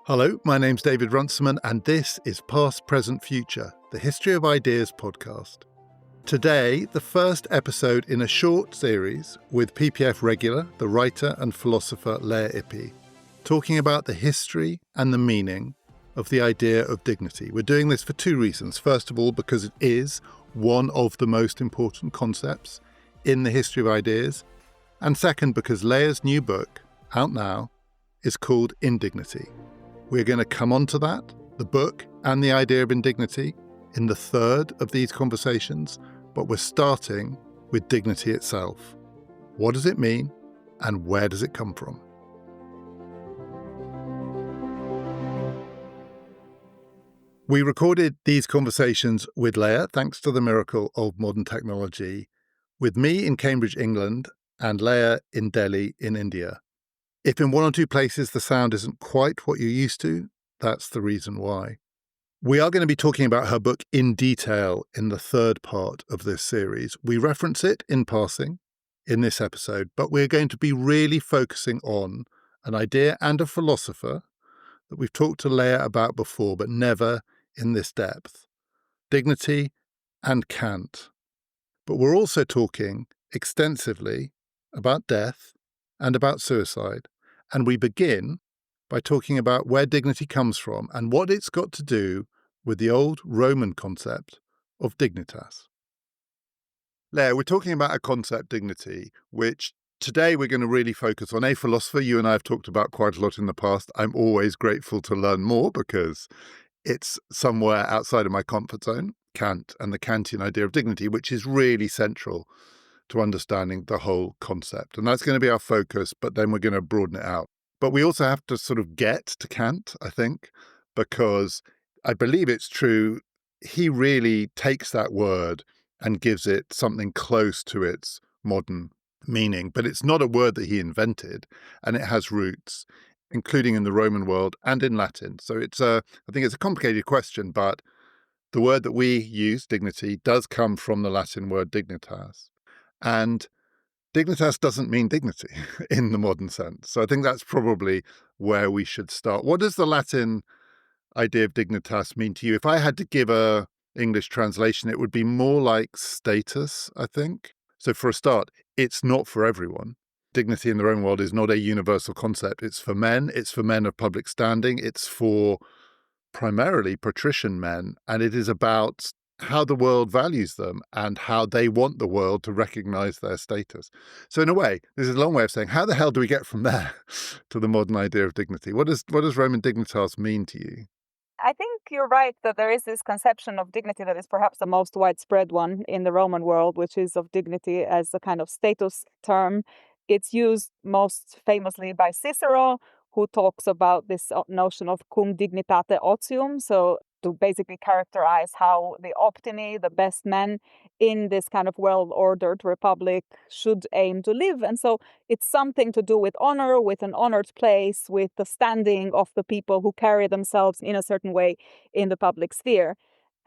Hello, my name's David Runciman, and this is Past, Present, Future, the History of Ideas podcast. Today, the first episode in a short series with PPF regular, the writer and philosopher Lea Ypi, talking about the history and the meaning of the idea of dignity. We're doing this for two reasons. First of all, because it is one of the most important concepts in the history of ideas. And second, because Lea's new book, out now, is called Indignity. We're going to come on to that, the book and the idea of indignity, in the third of these conversations, but we're starting with dignity itself. What does it mean, and where does it come from? We recorded these conversations with Lea, thanks to the miracle of modern technology, with me in Cambridge, England, and Lea in Delhi, in India. If in one or two places the sound isn't quite what you're used to, that's the reason why. We are going to be talking about her book in detail in the third part of this series. We reference it in passing in this episode, but we're going to be really focusing on an idea and a philosopher that we've talked to Lea about before, but never in this depth: dignity and Kant. But we're also talking extensively about death and about suicide. And we begin by talking about where dignity comes from and what it's got to do with the old Roman concept of dignitas. Lea, we're talking about a concept, dignity, which today we're going to really focus on. A philosopher you and I have talked about quite a lot in the past. I'm always grateful to learn more because it's somewhere outside of my comfort zone, Kant and the Kantian idea of dignity, which is really central to understanding the whole concept. And that's going to be our focus, but then we're going to broaden it out. But we also have to sort of get to Kant, I think, because I believe it's true. He really takes that word and gives it something close to its modern meaning. But it's not a word that he invented, and it has roots, including in the Roman world and in Latin. So I think it's a complicated question, but the word that we use, dignity, does come from the Latin word dignitas. And dignitas doesn't mean dignity in the modern sense. So I think that's probably where we should start. What does the Latin idea of dignitas mean to you? If I had to give a English translation, it would be more like status, I think. So for a start, it's not for everyone. Dignity in the Roman world is not a universal concept. It's for men of public standing. It's for primarily patrician men, and it is about how the world values them and how they want the world to recognize their status. So in a way, this is a long way of saying, how the hell do we get from there to the modern idea of dignity? What does Roman dignitas mean to you? I think you're right that there is this conception of dignity that is perhaps the most widespread one in the Roman world, which is of dignity as a kind of status term. It's used most famously by Cicero, who talks about this notion of cum dignitate otium, so to basically characterize how the optimi, the best men in this kind of well-ordered republic should aim to live. And so it's something to do with honor, with an honored place, with the standing of the people who carry themselves in a certain way in the public sphere.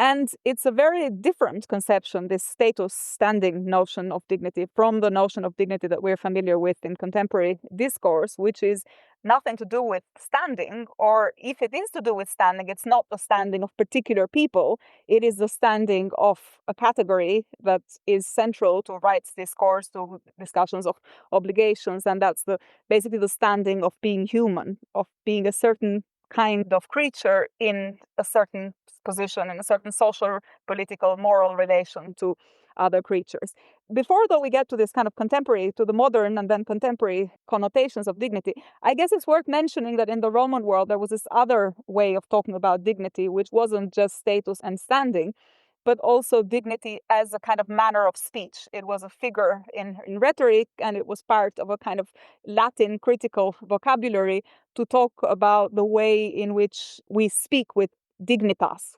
And it's a very different conception, this status standing notion of dignity, from the notion of dignity that we're familiar with in contemporary discourse, which is nothing to do with standing, or if it is to do with standing, it's not the standing of particular people. It is the standing of a category that is central to rights discourse, to discussions of obligations. And that's basically the standing of being human, of being a certain kind of creature in a certain position, in a certain social, political, moral relation to other creatures. Before, though, we get to this kind of contemporary, to the modern and then contemporary connotations of dignity, I guess it's worth mentioning that in the Roman world, there was this other way of talking about dignity, which wasn't just status and standing, but also dignity as a kind of manner of speech. It was a figure in rhetoric, and it was part of a kind of Latin critical vocabulary to talk about the way in which we speak with dignitas.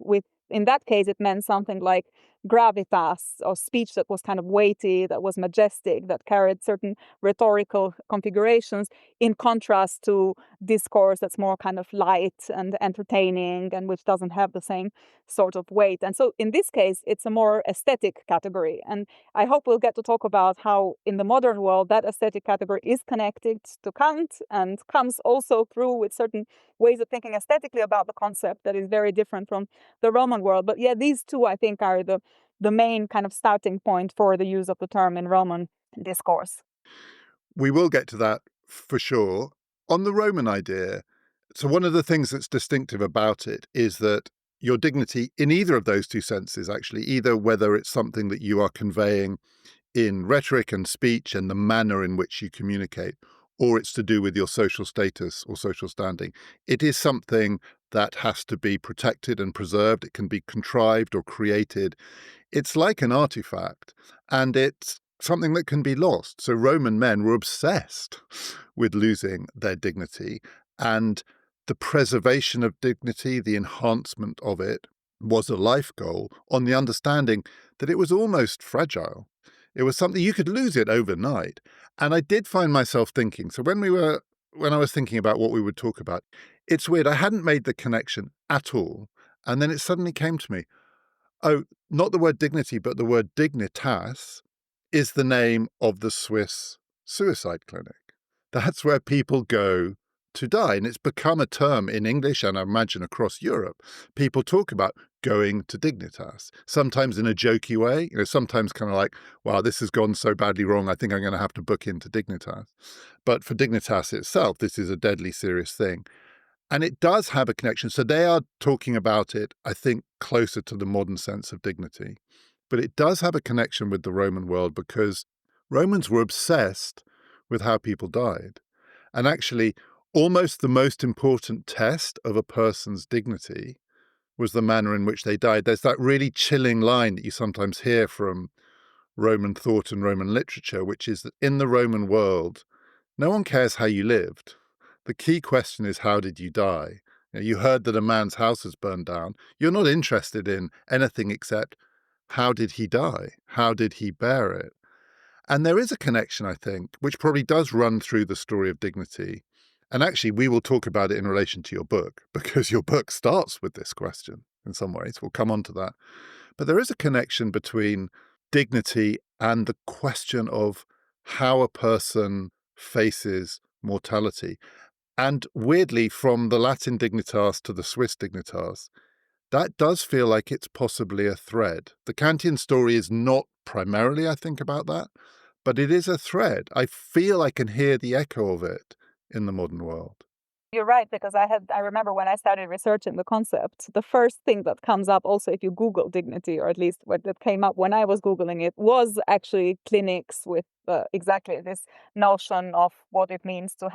In that case, it meant something like gravitas, or speech that was kind of weighty, that was majestic, that carried certain rhetorical configurations, in contrast to discourse that's more kind of light and entertaining and which doesn't have the same sort of weight. And so in this case, it's a more aesthetic category. And I hope we'll get to talk about how in the modern world that aesthetic category is connected to Kant and comes also through with certain ways of thinking aesthetically about the concept that is very different from the Roman world. But yeah, these two, I think, are the main kind of starting point for the use of the term in Roman discourse. We will get to that for sure. On the Roman idea, so one of the things that's distinctive about it is that your dignity in either of those two senses, actually, either whether it's something that you are conveying in rhetoric and speech and the manner in which you communicate, or it's to do with your social status or social standing, it is something that has to be protected and preserved. It can be contrived or created. It's like an artifact, and it's something that can be lost. So Roman men were obsessed with losing their dignity, and the preservation of dignity, the enhancement of it, was a life goal on the understanding that it was almost fragile. It was something you could lose it overnight. And I did find myself thinking, so when I was thinking about what we would talk about, it's weird. I hadn't made the connection at all. And then it suddenly came to me. Oh, not the word dignity, but the word dignitas is the name of the Swiss suicide clinic. That's where people go to die. And it's become a term in English and I imagine across Europe. People talk about going to dignitas, sometimes in a jokey way, sometimes kind of like, wow, this has gone so badly wrong, I think I'm going to have to book into dignitas. But for dignitas itself, this is a deadly serious thing. And it does have a connection. So they are talking about it, I think, closer to the modern sense of dignity. But it does have a connection with the Roman world because Romans were obsessed with how people died. And actually, almost the most important test of a person's dignity was the manner in which they died. There's that really chilling line that you sometimes hear from Roman thought and Roman literature, which is that in the Roman world, no one cares how you lived. The key question is, how did you die? You heard that a man's house has burned down. You're not interested in anything except how did he die? How did he bear it? And there is a connection, I think, which probably does run through the story of dignity. And actually, we will talk about it in relation to your book, because your book starts with this question in some ways. We'll come on to that. But there is a connection between dignity and the question of how a person faces mortality. And weirdly, from the Latin dignitas to the Swiss dignitas, that does feel like it's possibly a thread. The Kantian story is not primarily, I think, about that, but it is a thread. I feel I can hear the echo of it in the modern world. You're right, because I remember when I started researching the concept, the first thing that comes up also if you Google dignity, or at least what that came up when I was Googling it, was actually clinics with exactly this notion of what it means to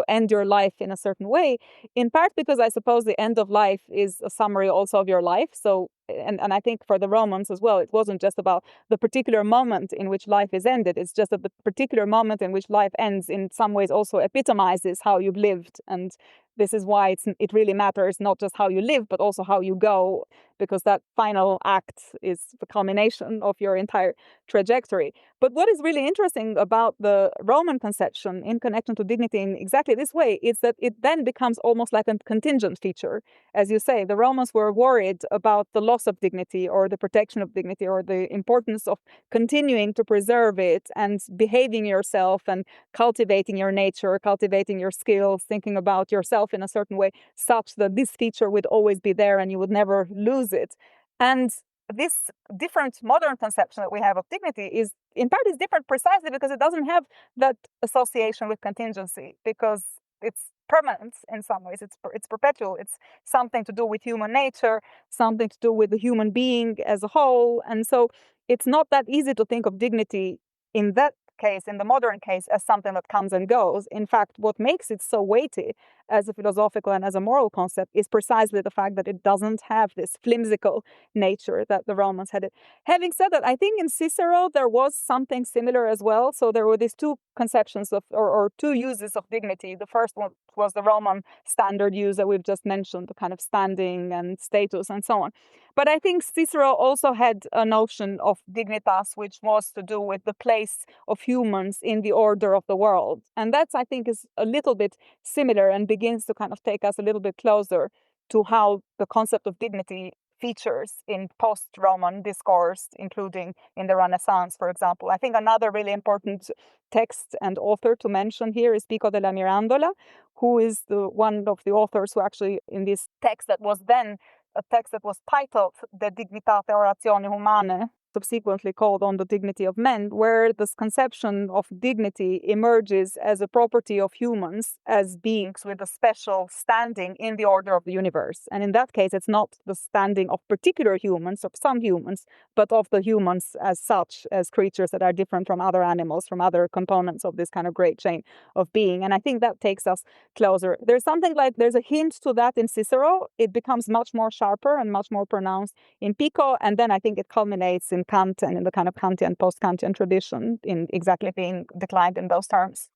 end your life in a certain way, in part because I suppose the end of life is a summary also of your life. So, and I think for the Romans as well, it wasn't just about the particular moment in which life is ended. It's just that the particular moment in which life ends in some ways also epitomizes how you've lived. And this is why it really matters not just how you live, but also how you go, because that final act is the culmination of your entire trajectory. But what is really interesting about the Roman conception in connection to dignity in exactly this way is that it then becomes almost like a contingent feature. As you say, the Romans were worried about the loss of dignity or the protection of dignity or the importance of continuing to preserve it and behaving yourself and cultivating your nature, cultivating your skills, thinking about yourself in a certain way, such that this feature would always be there and you would never lose it. And this different modern conception that we have of dignity is in part is different precisely because it doesn't have that association with contingency, because it's permanent in some ways. It's perpetual. It's something to do with human nature, something to do with the human being as a whole. And so it's not that easy to think of dignity in that case, in the modern case, as something that comes and goes. In fact, what makes it so weighty as a philosophical and as a moral concept is precisely the fact that it doesn't have this flimsical nature that the Romans had it. Having said that, I think in Cicero there was something similar as well. So there were these two conceptions of, or two uses of dignity. The first one was the Roman standard use that we've just mentioned, the kind of standing and status and so on. But I think Cicero also had a notion of dignitas, which was to do with the place of humans in the order of the world. And that's, I think, is a little bit similar and begins to kind of take us a little bit closer to how the concept of dignity features in post-Roman discourse, including in the Renaissance, for example. I think another really important text and author to mention here is Pico della Mirandola, who is one of the authors who actually, in this text that was then a text that was titled De Dignitate Oratione Humane, subsequently called On the Dignity of Men, where this conception of dignity emerges as a property of humans as beings with a special standing in the order of the universe. And in that case, it's not the standing of particular humans, of some humans, but of the humans as such, as creatures that are different from other animals, from other components of this kind of great chain of being. And I think that takes us closer. There's something like, there's a hint to that in Cicero. It becomes much more sharper and much more pronounced in Pico. And then I think it culminates in Kant and in the kind of Kantian, post-Kantian tradition in exactly being declined in those terms.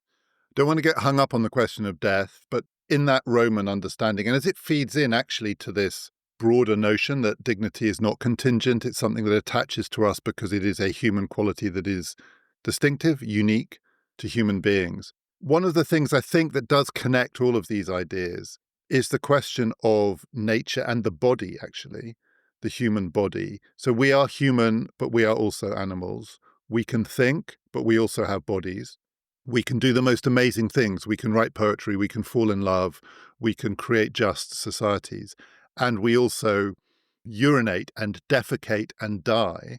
Don't want to get hung up on the question of death, but in that Roman understanding, and as it feeds in actually to this broader notion that dignity is not contingent, it's something that attaches to us because it is a human quality that is distinctive, unique to human beings. One of the things I think that does connect all of these ideas is the question of nature and the body, actually, the human body. So we are human, but we are also animals. We can think, but we also have bodies. We can do the most amazing things. We can write poetry, we can fall in love, we can create just societies. And we also urinate and defecate and die.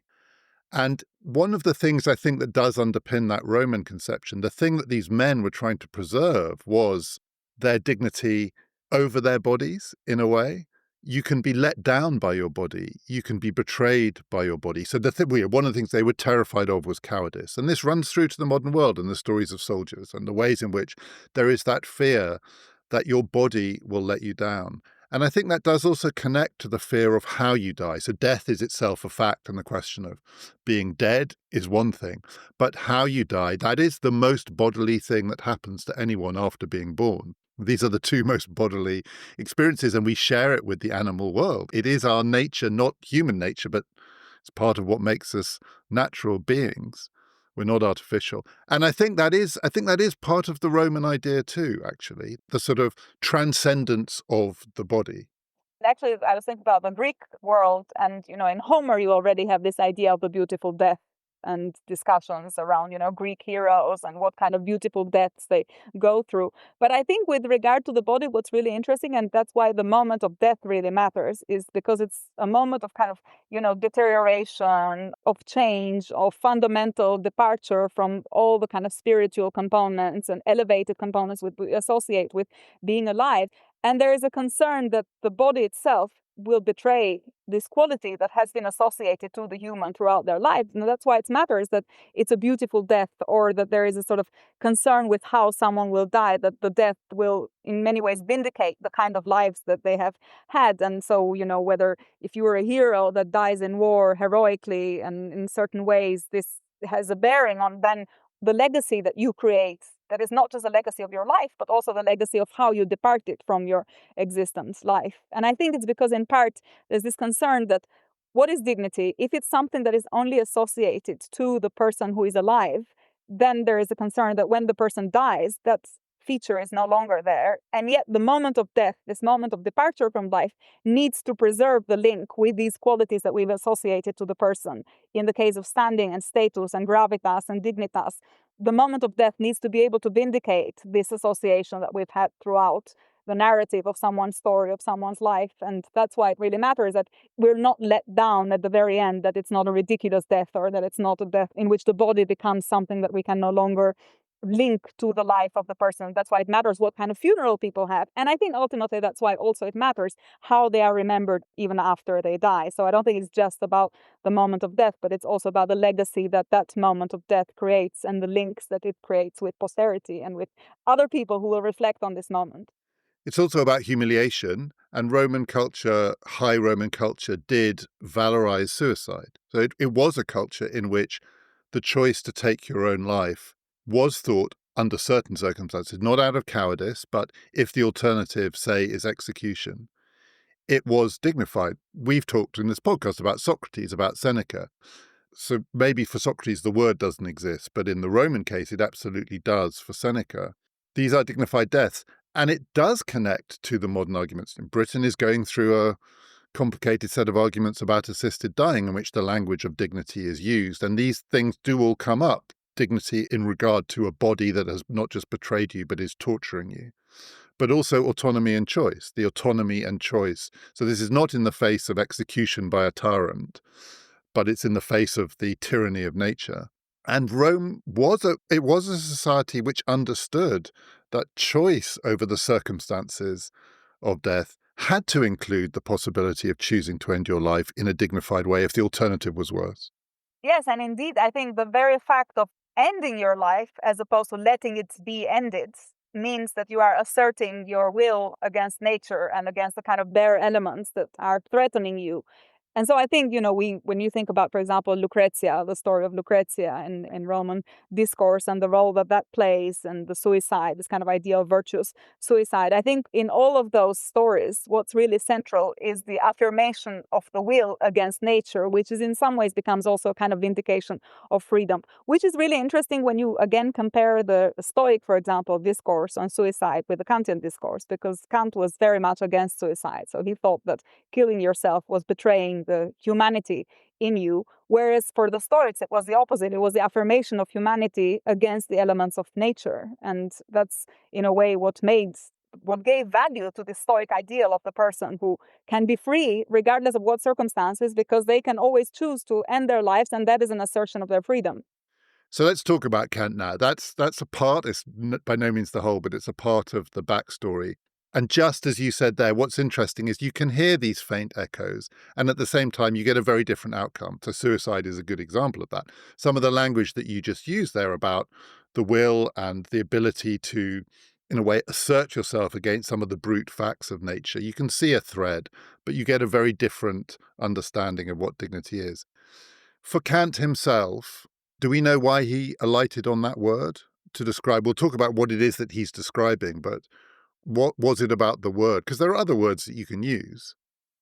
And one of the things I think that does underpin that Roman conception, the thing that these men were trying to preserve was their dignity over their bodies in a way. You can be let down by your body. You can be betrayed by your body. So one of the things they were terrified of was cowardice. And this runs through to the modern world and the stories of soldiers and the ways in which there is that fear that your body will let you down. And I think that does also connect to the fear of how you die. So death is itself a fact, and the question of being dead is one thing. But how you die, that is the most bodily thing that happens to anyone after being born. These are the two most bodily experiences, and we share it with the animal world. It is our nature, not human nature, but it's part of what makes us natural beings. We're not artificial. And I think that is part of the Roman idea too, actually, the sort of transcendence of the body. Actually, I was thinking about the Greek world, and in Homer, you already have this idea of the beautiful death and discussions around, Greek heroes and what kind of beautiful deaths they go through. But I think with regard to the body, what's really interesting, and that's why the moment of death really matters, is because it's a moment of kind of, deterioration, of change, of fundamental departure from all the kind of spiritual components and elevated components we associate with being alive. And there is a concern that the body itself will betray this quality that has been associated to the human throughout their lives. And that's why it matters that it's a beautiful death, or that there is a sort of concern with how someone will die, that the death will in many ways vindicate the kind of lives that they have had. And so, whether if you were a hero that dies in war heroically and in certain ways, this has a bearing on then the legacy that you create, that is not just a legacy of your life, but also the legacy of how you departed from your existence life. And I think it's because in part there's this concern that what is dignity? If it's something that is only associated to the person who is alive, then there is a concern that when the person dies, that feature is no longer there. And yet the moment of death, this moment of departure from life, needs to preserve the link with these qualities that we've associated to the person. In the case of standing and status and gravitas and dignitas, the moment of death needs to be able to vindicate this association that we've had throughout the narrative of someone's story, of someone's life. And that's why it really matters that we're not let down at the very end, that it's not a ridiculous death, or that it's not a death in which the body becomes something that we can no longer link to the life of the person. That's why it matters what kind of funeral people have. And I think ultimately that's why also it matters how they are remembered even after they die. So I don't think it's just about the moment of death, but it's also about the legacy that that moment of death creates and the links that it creates with posterity and with other people who will reflect on this moment. It's also about humiliation, and Roman culture, high Roman culture, did valorize suicide. So it was a culture in which the choice to take your own life was thought under certain circumstances, not out of cowardice, but if the alternative, say, is execution, it was dignified. We've talked in this podcast about Socrates, about Seneca. So maybe for Socrates the word doesn't exist, but in the Roman case it absolutely does for Seneca. These are dignified deaths, and it does connect to the modern arguments. Britain is going through a complicated set of arguments about assisted dying in which the language of dignity is used, and these things do all come up. Dignity in regard to a body that has not just betrayed you but is torturing you, but also autonomy and choice, the autonomy and choice. So this is not in the face of execution by a tyrant, but it's in the face of the tyranny of nature. And Rome was a society which understood that choice over the circumstances of death had to include the possibility of choosing to end your life in a dignified way if the alternative was worse. Yes, and indeed, I think the very fact of ending your life as opposed to letting it be ended means that you are asserting your will against nature and against the kind of bare elements that are threatening you. And so I think, when you think about, for example, Lucrezia, the story of Lucrezia in Roman discourse and the role that that plays and the suicide, this kind of idea of virtuous suicide, I think in all of those stories, what's really central is the affirmation of the will against nature, which is in some ways becomes also a kind of vindication of freedom, which is really interesting when you again compare the Stoic, for example, discourse on suicide with the Kantian discourse, because Kant was very much against suicide. So he thought that killing yourself was betraying the humanity in you. Whereas for the Stoics, it was the opposite. It was the affirmation of humanity against the elements of nature. And that's, in a way, what gave value to the Stoic ideal of the person who can be free regardless of what circumstances, because they can always choose to end their lives, and that is an assertion of their freedom. So let's talk about Kant now. That's a part. It's by no means the whole, but it's a part of the backstory. And just as you said there, what's interesting is you can hear these faint echoes, and at the same time, you get a very different outcome. So suicide is a good example of that. Some of the language that you just used there about the will and the ability to, in a way, assert yourself against some of the brute facts of nature, you can see a thread, but you get a very different understanding of what dignity is. For Kant himself, do we know why he alighted on that word to describe? We'll talk about what it is that he's describing, but what was it about the word? Because there are other words that you can use.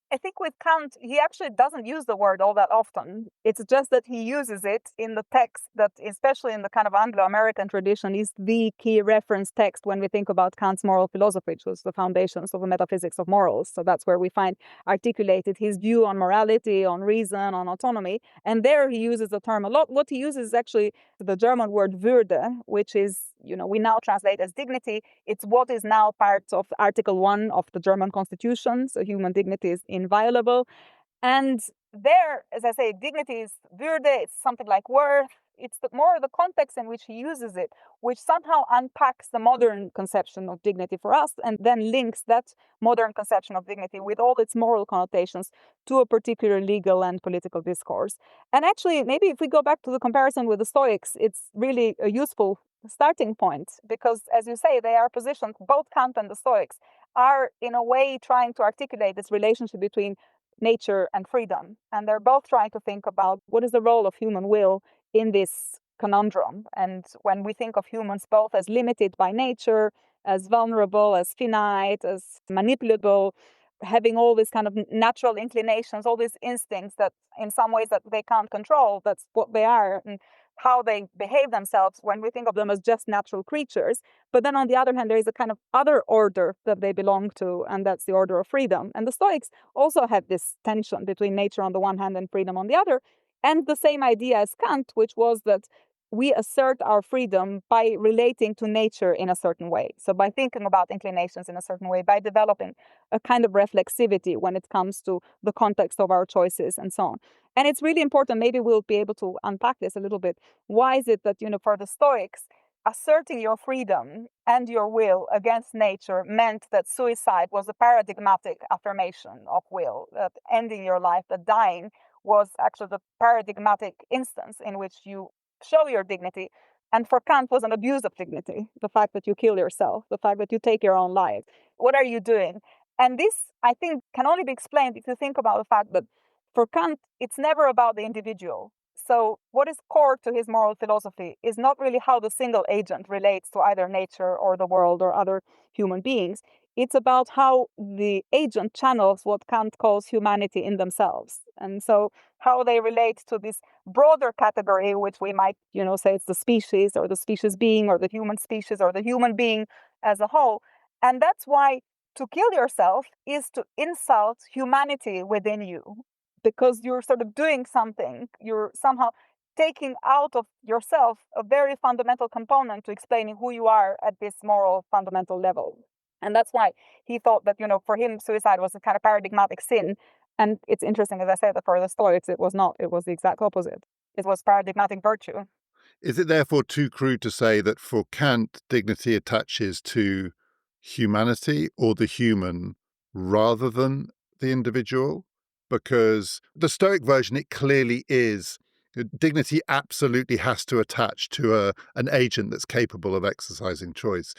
I think with Kant, he actually doesn't use the word all that often. It's just that he uses it in the text that, especially in the kind of Anglo-American tradition, is the key reference text when we think about Kant's moral philosophy, which was the foundations of the metaphysics of morals. So that's where we find articulated his view on morality, on reason, on autonomy. And there he uses the term a lot. What he uses is actually the German word Würde, which is, we now translate as dignity. It's what is now part of Article 1 of the German Constitution. So human dignity is inviolable. And there, as I say, dignity is Würde, it's something like worth. It's more the context in which he uses it, which somehow unpacks the modern conception of dignity for us and then links that modern conception of dignity with all its moral connotations to a particular legal and political discourse. And actually, maybe if we go back to the comparison with the Stoics, it's really a useful starting point because, as you say, they are positioned, both Kant and the Stoics are in a way trying to articulate this relationship between nature and freedom. And they're both trying to think about what is the role of human will in this conundrum. And when we think of humans both as limited by nature, as vulnerable, as finite, as manipulable, having all these kind of natural inclinations, all these instincts that in some ways that they can't control, that's what they are. And how they behave themselves when we think of them as just natural creatures. But then on the other hand, there is a kind of other order that they belong to, and that's the order of freedom. And the Stoics also had this tension between nature on the one hand and freedom on the other. And the same idea as Kant, which was that we assert our freedom by relating to nature in a certain way. So by thinking about inclinations in a certain way, by developing a kind of reflexivity when it comes to the context of our choices and so on. And it's really important, maybe we'll be able to unpack this a little bit. Why is it that, for the Stoics, asserting your freedom and your will against nature meant that suicide was a paradigmatic affirmation of will, that ending your life, that dying was actually the paradigmatic instance in which you show your dignity. And for Kant was an abuse of dignity, the fact that you kill yourself, the fact that you take your own life. What are you doing? And this, I think, can only be explained if you think about the fact that for Kant, it's never about the individual. So, what is core to his moral philosophy is not really how the single agent relates to either nature or the world or other human beings. It's about how the agent channels what Kant calls humanity in themselves. And so, how they relate to this broader category, which we might, say it's the species or the species being or the human species or the human being as a whole. And that's why to kill yourself is to insult humanity within you because you're sort of doing something, you're somehow taking out of yourself a very fundamental component to explaining who you are at this moral fundamental level. And that's why he thought that, for him, suicide was a kind of paradigmatic sin. And it's interesting, as I said, that for the Stoics, it was not. It was the exact opposite. It was paradigmatic virtue. Is it therefore too crude to say that for Kant, dignity attaches to humanity or the human rather than the individual? Because the Stoic version, it clearly is. Dignity absolutely has to attach to an agent that's capable of exercising choice.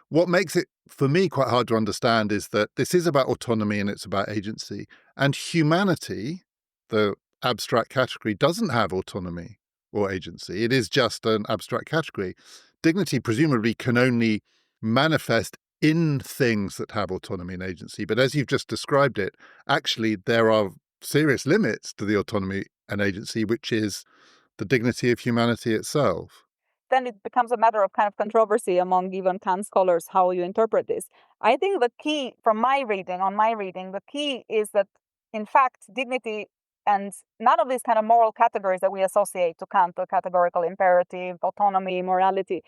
What makes it, for me, quite hard to understand is that this is about autonomy and it's about agency. And humanity, the abstract category, doesn't have autonomy or agency. It is just an abstract category. Dignity presumably can only manifest in things that have autonomy and agency. But as you've just described it, actually, there are serious limits to the autonomy and agency, which is the dignity of humanity itself. Then it becomes a matter of kind of controversy among even Kant scholars how you interpret this. I think the key, from my reading, the key is that, in fact, dignity and none of these kind of moral categories that we associate to Kant, the categorical imperative, autonomy, morality,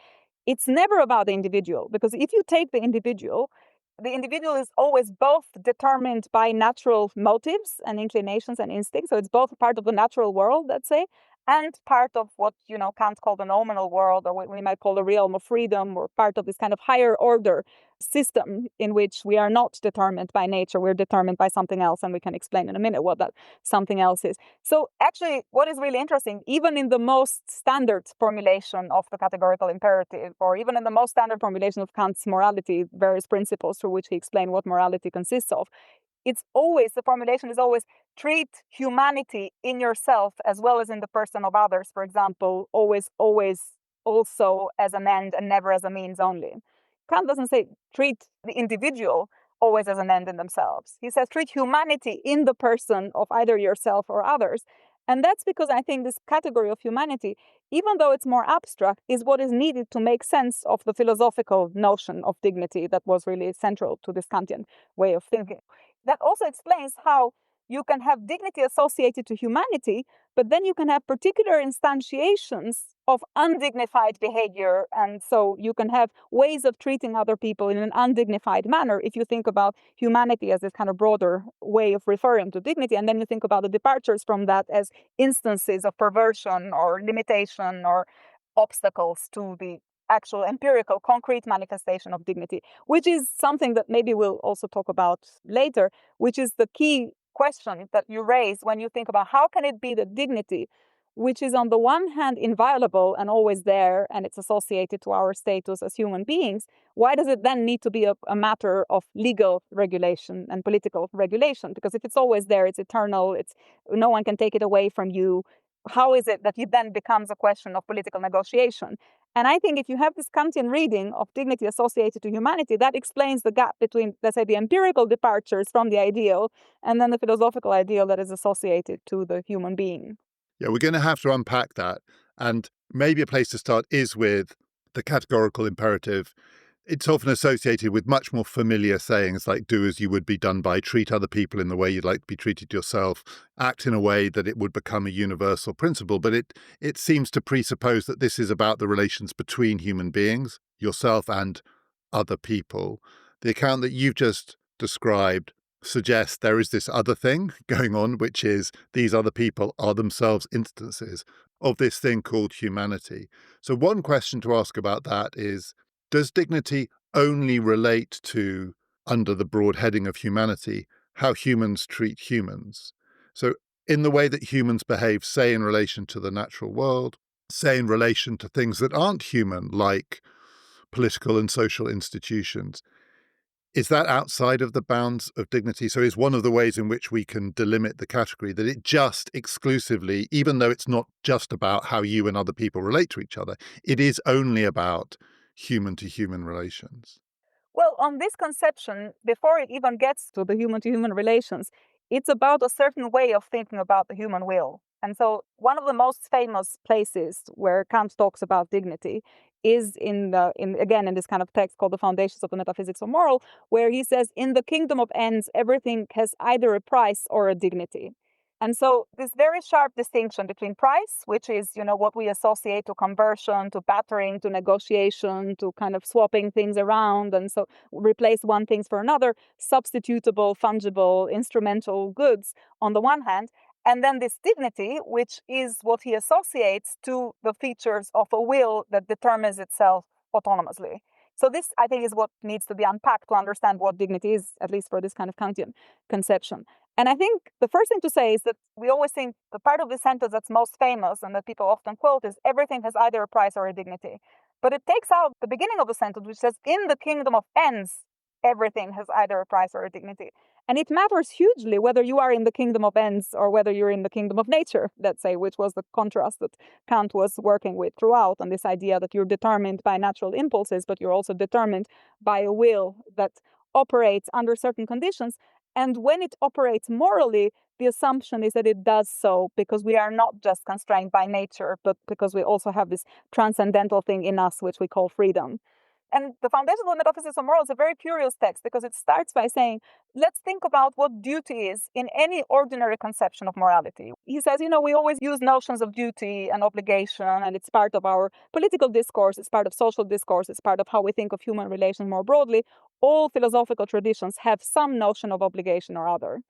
it's never about the individual. Because if you take the individual is always both determined by natural motives and inclinations and instincts. So it's both part of the natural world, let's say, and part of what, Kant called the nominal world, or what we might call the realm of freedom, or part of this kind of higher order system in which we are not determined by nature, we're determined by something else, and we can explain in a minute what that something else is. So actually, what is really interesting, even in the most standard formulation of the categorical imperative, or even in the most standard formulation of Kant's morality, various principles through which he explained what morality consists of, the formulation is always treat humanity in yourself as well as in the person of others, for example, always also as an end and never as a means only. Kant doesn't say treat the individual always as an end in themselves. He says treat humanity in the person of either yourself or others. And that's because I think this category of humanity, even though it's more abstract, is what is needed to make sense of the philosophical notion of dignity that was really central to this Kantian way of thinking. That also explains how you can have dignity associated to humanity, but then you can have particular instantiations of undignified behavior. And so you can have ways of treating other people in an undignified manner if you think about humanity as this kind of broader way of referring to dignity. And then you think about the departures from that as instances of perversion or limitation or obstacles to the actual empirical, concrete manifestation of dignity, which is something that maybe we'll also talk about later, which is the key question that you raise when you think about how can it be that dignity, which is on the one hand inviolable and always there, and it's associated to our status as human beings, why does it then need to be a matter of legal regulation and political regulation? Because if it's always there, it's eternal, no one can take it away from you. How is it that it then becomes a question of political negotiation? And I think if you have this Kantian reading of dignity associated to humanity, that explains the gap between, let's say, the empirical departures from the ideal and then the philosophical ideal that is associated to the human being. Yeah, we're going to have to unpack that. And maybe a place to start is with the categorical imperative. It's often associated with much more familiar sayings like do as you would be done by, treat other people in the way you'd like to be treated yourself, act in a way that it would become a universal principle. But it seems to presuppose that this is about the relations between human beings, yourself and other people. The account that you've just described suggests there is this other thing going on, which is these other people are themselves instances of this thing called humanity. So one question to ask about that is, does dignity only relate to, under the broad heading of humanity, how humans treat humans? So in the way that humans behave, say, in relation to the natural world, say, in relation to things that aren't human, like political and social institutions. Is that outside of the bounds of dignity? So is one of the ways in which we can delimit the category that it just exclusively, even though it's not just about how you and other people relate to each other, it is only about human to human relations? Well, on this conception, before it even gets to the human to human relations, it's about a certain way of thinking about the human will. And so, one of the most famous places where Kant talks about dignity is in this kind of text called The Foundations of the Metaphysics of Moral, where he says, in the kingdom of ends, everything has either a price or a dignity. And so this very sharp distinction between price, which is, what we associate to conversion, to battering, to negotiation, to kind of swapping things around, and so replace one thing for another, substitutable, fungible, instrumental goods on the one hand, and then this dignity, which is what he associates to the features of a will that determines itself autonomously. So this, I think, is what needs to be unpacked to understand what dignity is, at least for this kind of Kantian conception. And I think the first thing to say is that we always think the part of the sentence that's most famous and that people often quote is everything has either a price or a dignity. But it takes out the beginning of the sentence, which says, in the kingdom of ends, everything has either a price or a dignity. And it matters hugely whether you are in the kingdom of ends or whether you're in the kingdom of nature, let's say, which was the contrast that Kant was working with throughout, and this idea that you're determined by natural impulses, but you're also determined by a will that operates under certain conditions. And when it operates morally, the assumption is that it does so because we are not just constrained by nature, but because we also have this transcendental thing in us, which we call freedom. And the Foundations of the Metaphysics of Moral is a very curious text because it starts by saying, let's think about what duty is in any ordinary conception of morality. He says, we always use notions of duty and obligation, and it's part of our political discourse, it's part of social discourse, it's part of how we think of human relations more broadly. All philosophical traditions have some notion of obligation or other.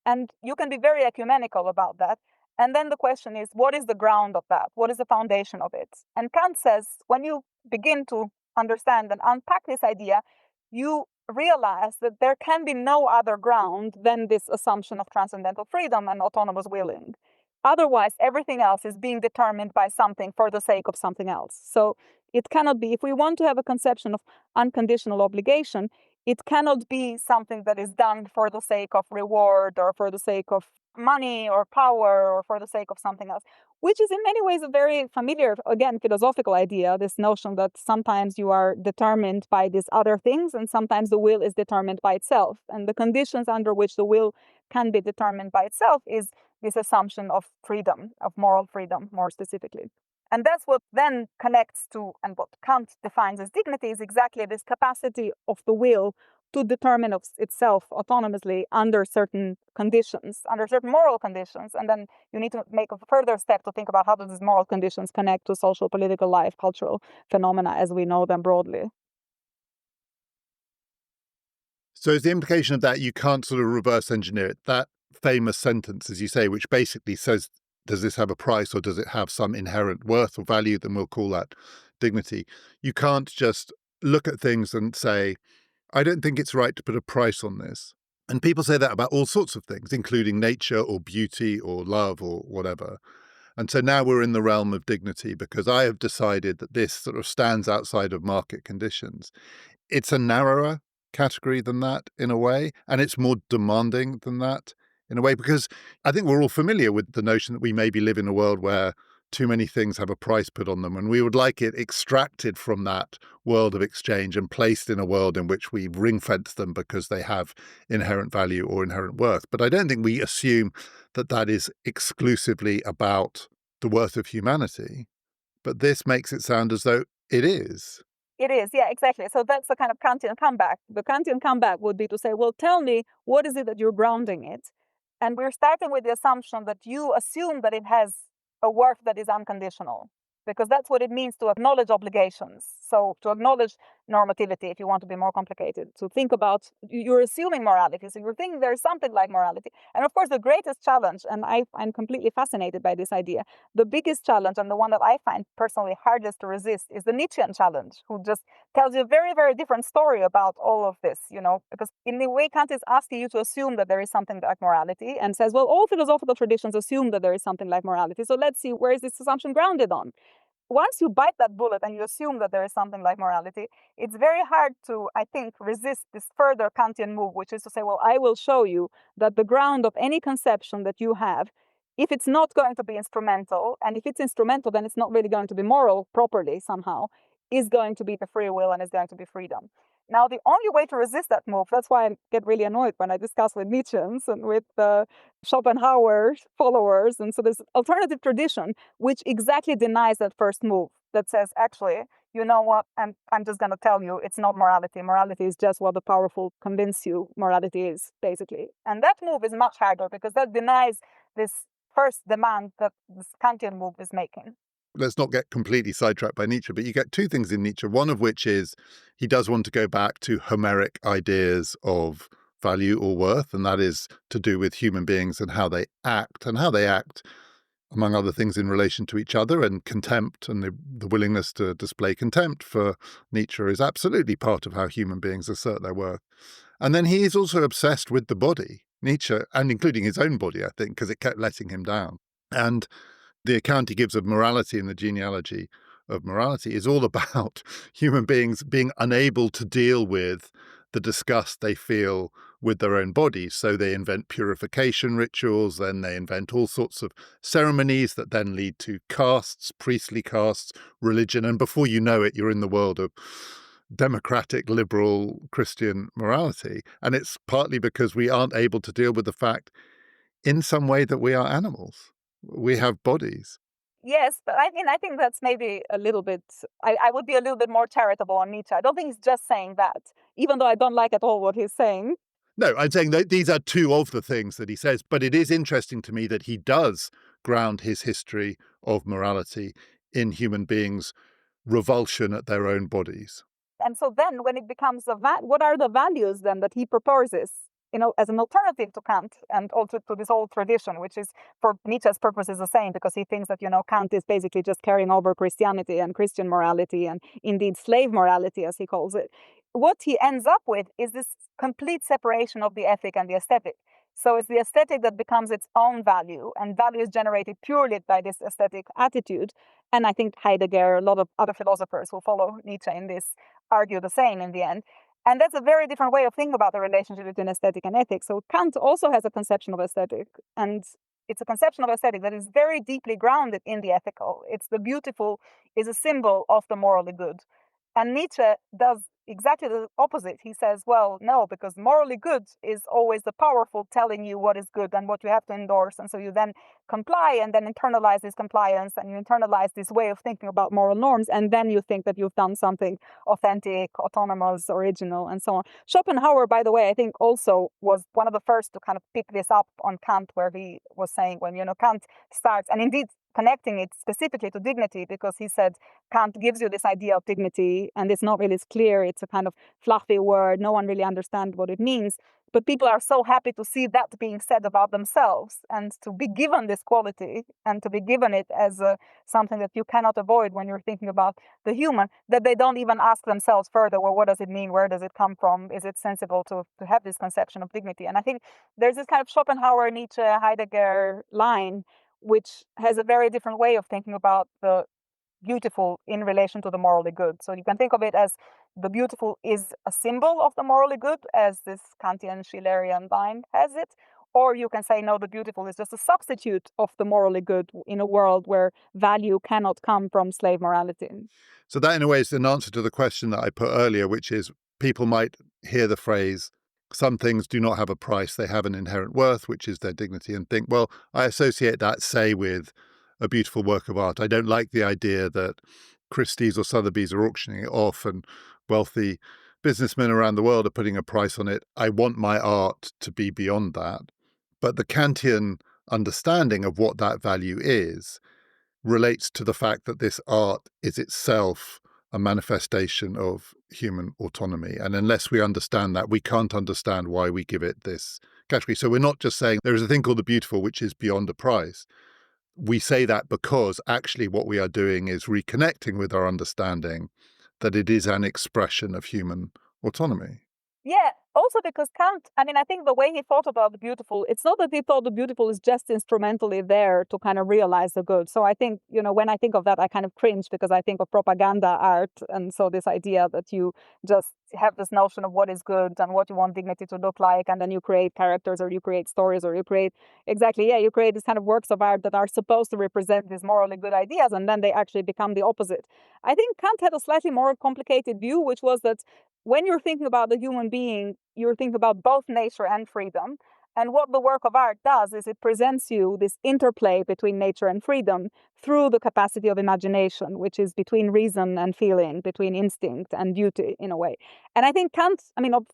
And you can be very ecumenical about that. And then the question is, what is the ground of that? What is the foundation of it? And Kant says, when you begin to understand and unpack this idea, you realize that there can be no other ground than this assumption of transcendental freedom and autonomous willing. Otherwise, everything else is being determined by something for the sake of something else. So it cannot be, if we want to have a conception of unconditional obligation, it cannot be something that is done for the sake of reward or for the sake of money or power or for the sake of something else, which is in many ways a very familiar, again, philosophical idea, this notion that sometimes you are determined by these other things and sometimes the will is determined by itself. And the conditions under which the will can be determined by itself is this assumption of freedom, of moral freedom, more specifically. And that's what then connects to, and what Kant defines as dignity is exactly this capacity of the will to determine of itself autonomously under certain conditions, under certain moral conditions. And then you need to make a further step to think about how do these moral conditions connect to social, political life, cultural phenomena as we know them broadly. So is the implication of that you can't sort of reverse engineer it? That famous sentence, as you say, which basically says, does this have a price or does it have some inherent worth or value? Then we'll call that dignity. You can't just look at things and say, I don't think it's right to put a price on this. And people say that about all sorts of things, including nature or beauty or love or whatever. And so now we're in the realm of dignity because I have decided that this sort of stands outside of market conditions. It's a narrower category than that in a way, and it's more demanding than that in a way, because I think we're all familiar with the notion that we maybe live in a world where too many things have a price put on them, and we would like it extracted from that world of exchange and placed in a world in which we ring-fence them because they have inherent value or inherent worth. But I don't think we assume that that is exclusively about the worth of humanity. But this makes it sound as though it is. It is, yeah, exactly. So that's the kind of Kantian comeback. The Kantian comeback would be to say, well, tell me, what is it that you're grounding it? And we're starting with the assumption that you assume that it has a worth that is unconditional, because that's what it means to acknowledge obligations. So to acknowledge normativity, if you want to be more complicated, to think about, you're assuming morality. So you're thinking there's something like morality. And of course, the greatest challenge, and I'm completely fascinated by this idea, the biggest challenge and the one that I find personally hardest to resist is the Nietzschean challenge, who just tells you a very, very different story about all of this, because in the way Kant is asking you to assume that there is something like morality and says, well, all philosophical traditions assume that there is something like morality. So let's see, where is this assumption grounded on? once you bite that bullet and you assume that there is something like morality, it's very hard to, I think, resist this further Kantian move, which is to say, well, I will show you that the ground of any conception that you have, if it's not going to be instrumental, and if it's instrumental, then it's not really going to be moral properly somehow, is going to be the free will and is going to be freedom. Now, the only way to resist that move, that's why I get really annoyed when I discuss with Nietzscheans and with Schopenhauer followers. And so there's alternative tradition, which exactly denies that first move, that says, actually, you know what, I'm just going to tell you, it's not morality. Morality is just what the powerful convince you morality is, basically. And that move is much harder because that denies this first demand that this Kantian move is making. Let's not get completely sidetracked by Nietzsche, but you get two things in Nietzsche, one of which is he does want to go back to Homeric ideas of value or worth, and that is to do with human beings and how they act, among other things, in relation to each other. And contempt and the willingness to display contempt for Nietzsche is absolutely part of how human beings assert their worth. And then he is also obsessed with the body, Nietzsche, and including his own body, I think, because it kept letting him down. And the account he gives of morality in the genealogy of morality is all about human beings being unable to deal with the disgust they feel with their own bodies. So they invent purification rituals, then they invent all sorts of ceremonies that then lead to castes, priestly castes, religion. And before you know it, you're in the world of democratic, liberal, Christian morality. And it's partly because we aren't able to deal with the fact in some way that we are animals. We have bodies. Yes, but I think that's maybe a little bit, I would be a little bit more charitable on Nietzsche. I don't think he's just saying that, even though I don't like at all what he's saying. No, I'm saying that these are two of the things that he says, but it is interesting to me that he does ground his history of morality in human beings' revulsion at their own bodies. And so then when it becomes what are the values then that he proposes, as an alternative to Kant and also to this whole tradition, which is for Nietzsche's purposes the same, because he thinks that, Kant is basically just carrying over Christianity and Christian morality and indeed slave morality, as he calls it. What he ends up with is this complete separation of the ethic and the aesthetic. So it's the aesthetic that becomes its own value, and value is generated purely by this aesthetic attitude. And I think Heidegger, a lot of other philosophers who follow Nietzsche in this, argue the same in the end. And that's a very different way of thinking about the relationship between aesthetic and ethics. So Kant also has a conception of aesthetic, and it's a conception of aesthetic that is very deeply grounded in the ethical. It's the beautiful is a symbol of the morally good. And Nietzsche does exactly the opposite. He says, well, no, because morally good is always the powerful telling you what is good and what you have to endorse. And so you then comply and then internalize this compliance and you internalize this way of thinking about moral norms. And then you think that you've done something authentic, autonomous, original, and so on. Schopenhauer, by the way, I think also was one of the first to kind of pick this up on Kant, where he was saying when, Kant starts, and indeed connecting it specifically to dignity, because he said Kant gives you this idea of dignity and it's not really clear. It's a kind of fluffy word. No one really understands what it means. But people are so happy to see that being said about themselves and to be given this quality and to be given it as something that you cannot avoid when you're thinking about the human, that they don't even ask themselves further, well, what does it mean? Where does it come from? Is it sensible to have this conception of dignity? And I think there's this kind of Schopenhauer, Nietzsche, Heidegger line, which has a very different way of thinking about the beautiful in relation to the morally good. So you can think of it as the beautiful is a symbol of the morally good, as this Kantian Schillerian line has it. Or you can say, no, the beautiful is just a substitute of the morally good in a world where value cannot come from slave morality. So that, in a way, is an answer to the question that I put earlier, which is people might hear the phrase, some things do not have a price, they have an inherent worth, which is their dignity, and think, well, I associate that, say, with a beautiful work of art. I don't like the idea that Christie's or Sotheby's are auctioning it off and wealthy businessmen around the world are putting a price on it. I want my art to be beyond that. But the Kantian understanding of what that value is relates to the fact that this art is itself a manifestation of human autonomy. And unless we understand that, we can't understand why we give it this category. So we're not just saying there is a thing called the beautiful, which is beyond a price. We say that because actually what we are doing is reconnecting with our understanding that it is an expression of human autonomy. Yeah, Also because Kant, I think the way he thought about the beautiful, it's not that he thought the beautiful is just instrumentally there to kind of realize the good. So I think, when I think of that, I kind of cringe because I think of propaganda art. And so this idea that you just have this notion of what is good and what you want dignity to look like, and then you create characters or you create stories or you create, you create these kind of works of art that are supposed to represent these morally good ideas, and then they actually become the opposite. I think Kant had a slightly more complicated view, which was that when you're thinking about the human being, you're thinking about both nature and freedom. And what the work of art does is it presents you this interplay between nature and freedom through the capacity of imagination, which is between reason and feeling, between instinct and duty, in a way. And I think Kant,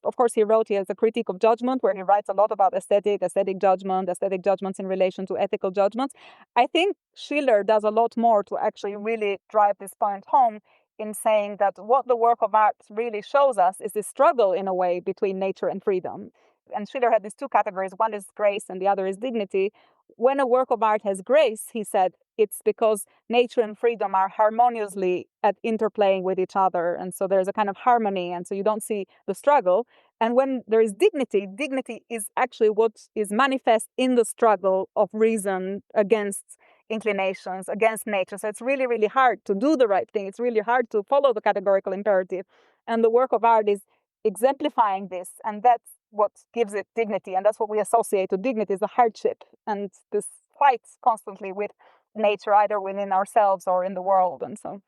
of course, he has a critique of judgment where he writes a lot about aesthetic judgments in relation to ethical judgments. I think Schiller does a lot more to actually really drive this point home in saying that what the work of art really shows us is this struggle, in a way, between nature and freedom. And Schiller had these two categories. One is grace and the other is dignity. When a work of art has grace, he said, it's because nature and freedom are harmoniously at interplaying with each other. And so there's a kind of harmony. And so you don't see the struggle. And when there is dignity, dignity is actually what is manifest in the struggle of reason against inclinations, against nature. So it's really, really hard to do the right thing. It's really hard to follow the categorical imperative. And the work of art is exemplifying this. And that's what gives it dignity. And that's what we associate to dignity, is the hardship and this fight constantly with nature, either within ourselves or in the world. And so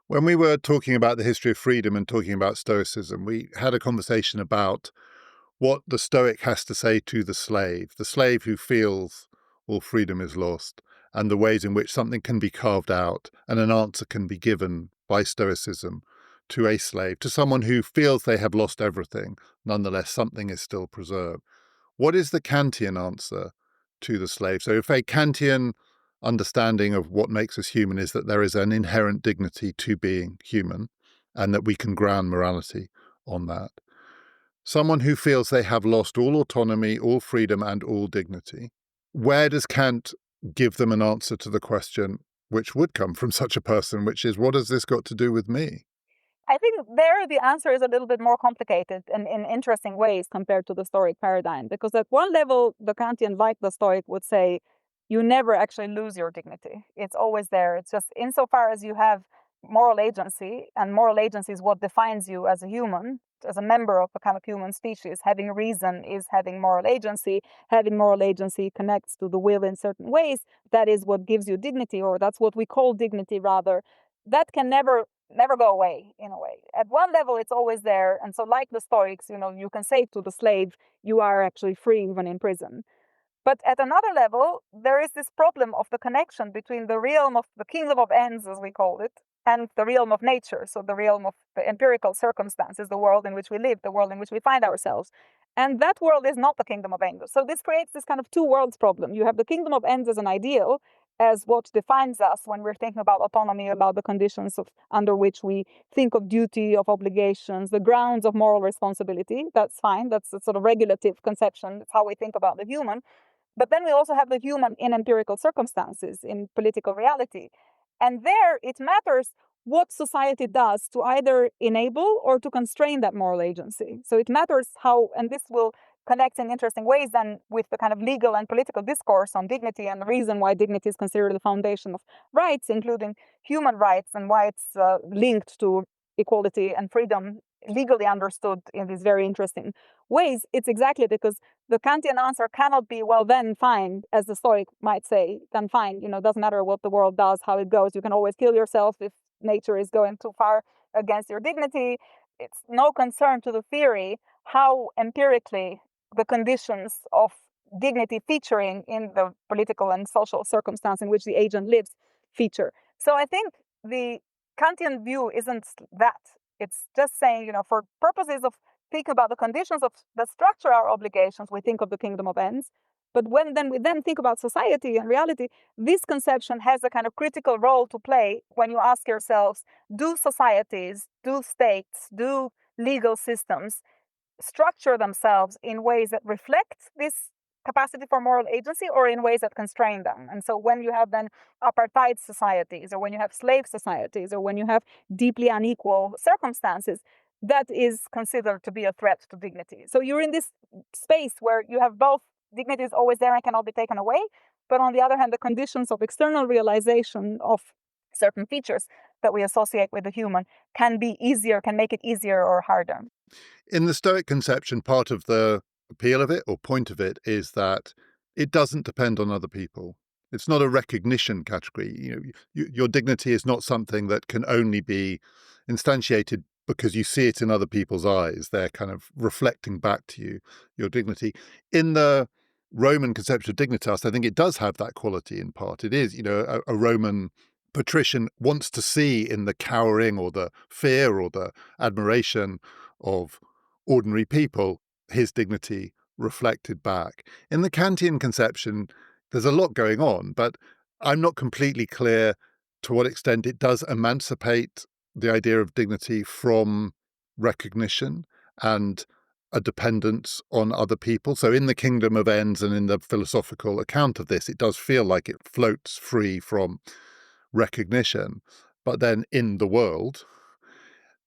When we were talking about the history of freedom and talking about Stoicism, we had a conversation about what the Stoic has to say to the slave who feels all freedom is lost, and the ways in which something can be carved out and an answer can be given by Stoicism to a slave, to someone who feels they have lost everything. Nonetheless, something is still preserved. What is the Kantian answer to the slave? So if a Kantian understanding of what makes us human is that there is an inherent dignity to being human and that we can ground morality on that. Someone who feels they have lost all autonomy, all freedom, and all dignity. Where does Kant give them an answer to the question which would come from such a person, which is, what has this got to do with me? I think there the answer is a little bit more complicated and in interesting ways compared to the Stoic paradigm. Because at one level, the Kantian, like the Stoic, would say you never actually lose your dignity. It's always there. It's just insofar as you have moral agency, and moral agency is what defines you as a human, as a member of a kind of human species. Having reason is having moral agency. Having moral agency connects to the will in certain ways. That is what gives you dignity, or that's what we call dignity, rather. That can never go away, in a way. At one level, it's always there. And so like the Stoics, you can say to the slave, you are actually free even in prison. But at another level, there is this problem of the connection between the realm of the kingdom of ends, as we call it, and the realm of nature. So the realm of the empirical circumstances, the world in which we live, the world in which we find ourselves. And that world is not the kingdom of ends. So this creates this kind of two worlds problem. You have the kingdom of ends as an ideal, as what defines us when we're thinking about autonomy, about the conditions under which we think of duty, of obligations, the grounds of moral responsibility. That's fine. That's a sort of regulative conception. That's how we think about the human. But then we also have the human in empirical circumstances, in political reality. And there it matters what society does to either enable or to constrain that moral agency. So it matters how, and this will connect in interesting ways then with the kind of legal and political discourse on dignity, and the reason why dignity is considered the foundation of rights, including human rights, and why it's linked to equality and freedom, legally understood in these very interesting ways. It's exactly because the Kantian answer cannot be, well, then fine, as the Stoic might say, then fine, doesn't matter what the world does, how it goes. You can always kill yourself if nature is going too far against your dignity. It's no concern to the theory how empirically the conditions of dignity featuring in the political and social circumstance in which the agent lives feature. So I think the Kantian view isn't that. It's just saying, for purposes of think about the conditions of that structure our obligations, we think of the kingdom of ends. But when then we think about society and reality, this conception has a kind of critical role to play when you ask yourselves, do societies, do states, do legal systems structure themselves in ways that reflect this capacity for moral agency, or in ways that constrain them? And so when you have then apartheid societies, or when you have slave societies, or when you have deeply unequal circumstances, that is considered to be a threat to dignity. So you're in this space where you have both dignity is always there and cannot be taken away, but on the other hand, the conditions of external realization of certain features that we associate with the human can make it easier or harder. In the Stoic conception, part of the appeal of it or point of it is that it doesn't depend on other people. It's not a recognition category. Your dignity is not something that can only be instantiated because you see it in other people's eyes. They're kind of reflecting back to you your dignity. In the Roman conception of dignitas, I think it does have that quality in part. It is, a Roman patrician wants to see in the cowering or the fear or the admiration of ordinary people his dignity reflected back. In the Kantian conception, there's a lot going on, but I'm not completely clear to what extent it does emancipate the idea of dignity from recognition and a dependence on other people. So in the kingdom of ends and in the philosophical account of this, it does feel like it floats free from recognition. But then in the world,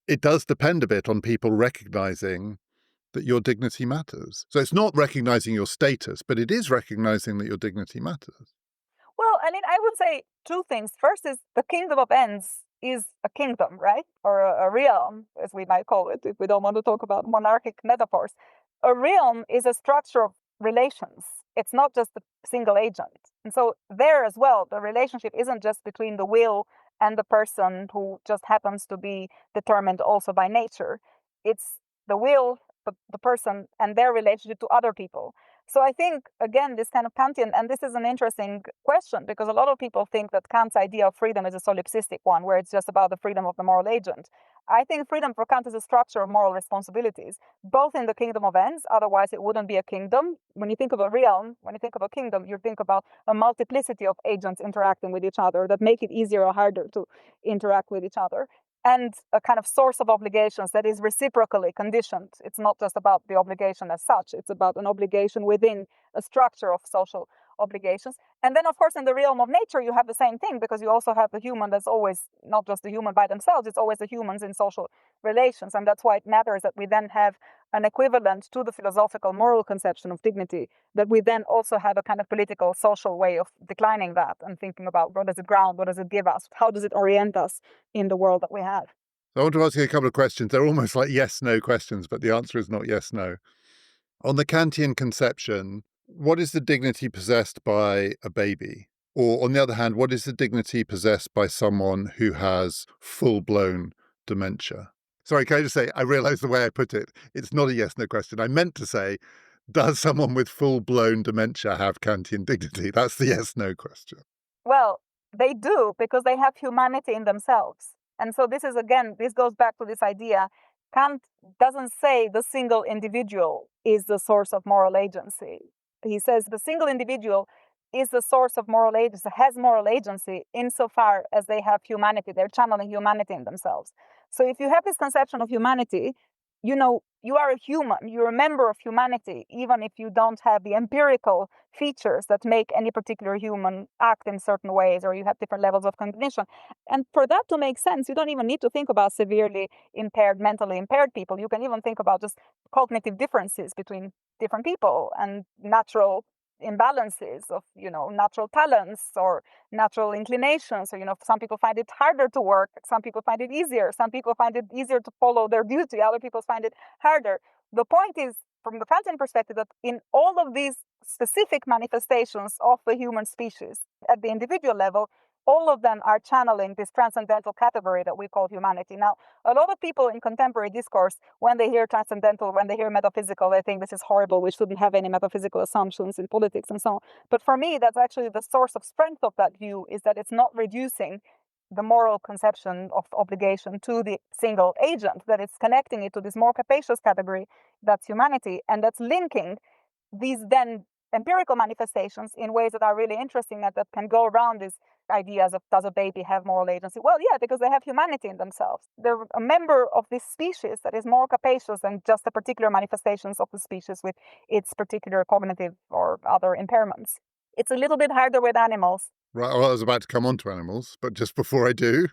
it does depend a bit on people recognizing that your dignity matters. So it's not recognizing your status, but it is recognizing that your dignity matters. Well, I mean, I would say two things. First is the kingdom of ends is a kingdom, right? Or a realm, as we might call it, if we don't want to talk about monarchic metaphors. A realm is a structure of relations. It's not just a single agent. And so there as well, the relationship isn't just between the will and the person who just happens to be determined also by nature. It's the will, the person, and their relationship to other people. So I think, again, this kind of Kantian, and this is an interesting question because a lot of people think that Kant's idea of freedom is a solipsistic one, where it's just about the freedom of the moral agent. I think freedom for Kant is a structure of moral responsibilities, both in the kingdom of ends, otherwise it wouldn't be a kingdom. When you think of a realm, when you think of a kingdom, you think about a multiplicity of agents interacting with each other that make it easier or harder to interact with each other, and a kind of source of obligations that is reciprocally conditioned. It's not just about the obligation as such, it's about an obligation within a structure of social obligations. And then, of course, in the realm of nature, you have the same thing because you also have the human that's always not just the human by themselves, it's always the humans in social relations. And that's why it matters that we then have an equivalent to the philosophical moral conception of dignity, that we then also have a kind of political, social way of declining that and thinking about what does it ground, what does it give us, how does it orient us in the world that we have. So I want to ask you a couple of questions. They're almost like yes-no questions, but the answer is not yes-no. On the Kantian conception, what is the dignity possessed by a baby? Or on the other hand, what is the dignity possessed by someone who has full-blown dementia? Sorry, can I just say, I realize the way I put it, it's not a yes-no question. I meant to say, does someone with full-blown dementia have Kantian dignity? That's the yes-no question. Well, they do because they have humanity in themselves. And so this is, again, this goes back to this idea. Kant doesn't say the single individual is the source of moral agency. He says the single individual is the source of moral agency, has moral agency insofar as they have humanity. They're channeling humanity in themselves. So if you have this conception of humanity, you are a human, you're a member of humanity, even if you don't have the empirical features that make any particular human act in certain ways, or you have different levels of cognition. And for that to make sense, you don't even need to think about severely impaired, mentally impaired people. You can even think about just cognitive differences between different people and natural imbalances of, natural talents or natural inclinations. So, some people find it harder to work. Some people find it easier. Some people find it easier to follow their duty. Other people find it harder. The point is, from the Kantian perspective, that in all of these specific manifestations of the human species at the individual level, all of them are channeling this transcendental category that we call humanity. Now, a lot of people in contemporary discourse, when they hear transcendental, when they hear metaphysical, they think this is horrible. We shouldn't have any metaphysical assumptions in politics and so on. But for me, that's actually the source of strength of that view, is that it's not reducing the moral conception of obligation to the single agent, that it's connecting it to this more capacious category that's humanity, and that's linking these then empirical manifestations in ways that are really interesting and that can go around these ideas of does a baby have moral agency? Well, yeah, because they have humanity in themselves. They're a member of this species that is more capacious than just the particular manifestations of the species with its particular cognitive or other impairments. It's a little bit harder with animals. Right, well, I was about to come on to animals, but just before I do,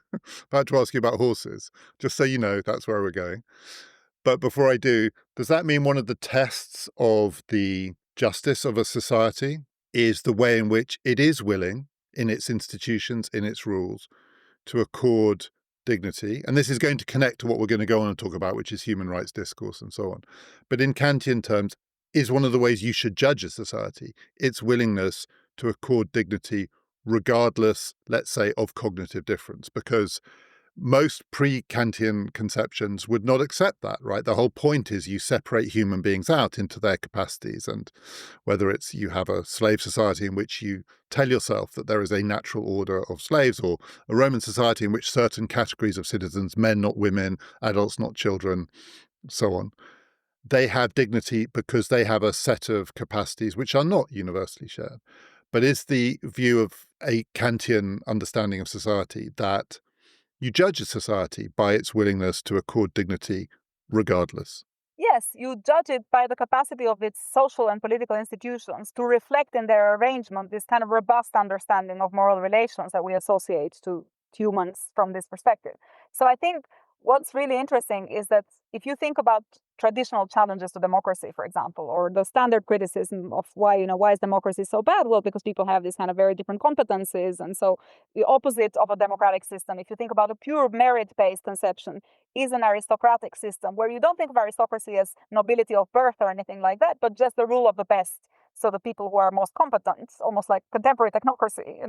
about to ask you about horses, just so you know, that's where we're going. But before I do, does that mean one of the tests of the justice of a society is the way in which it is willing, in its institutions, in its rules, to accord dignity? And this is going to connect to what we're going to go on and talk about, which is human rights discourse and so on. But in Kantian terms, is one of the ways you should judge a society its willingness to accord dignity regardless, let's say, of cognitive difference, because most pre-Kantian conceptions would not accept that, right? The whole point is you separate human beings out into their capacities, and whether it's you have a slave society in which you tell yourself that there is a natural order of slaves, or a Roman society in which certain categories of citizens, men not women, adults not children, so on, they have dignity because they have a set of capacities which are not universally shared. But is the view of a Kantian understanding of society that you judge a society by its willingness to accord dignity regardless? Yes, you judge it by the capacity of its social and political institutions to reflect in their arrangement this kind of robust understanding of moral relations that we associate to humans from this perspective. So I think what's really interesting is that if you think about traditional challenges to democracy, for example, or the standard criticism of why is democracy so bad? Well, because people have these kind of very different competencies. And so the opposite of a democratic system, if you think about a pure merit-based conception, is an aristocratic system where you don't think of aristocracy as nobility of birth or anything like that, but just the rule of the best. So the people who are most competent, almost like contemporary technocracy,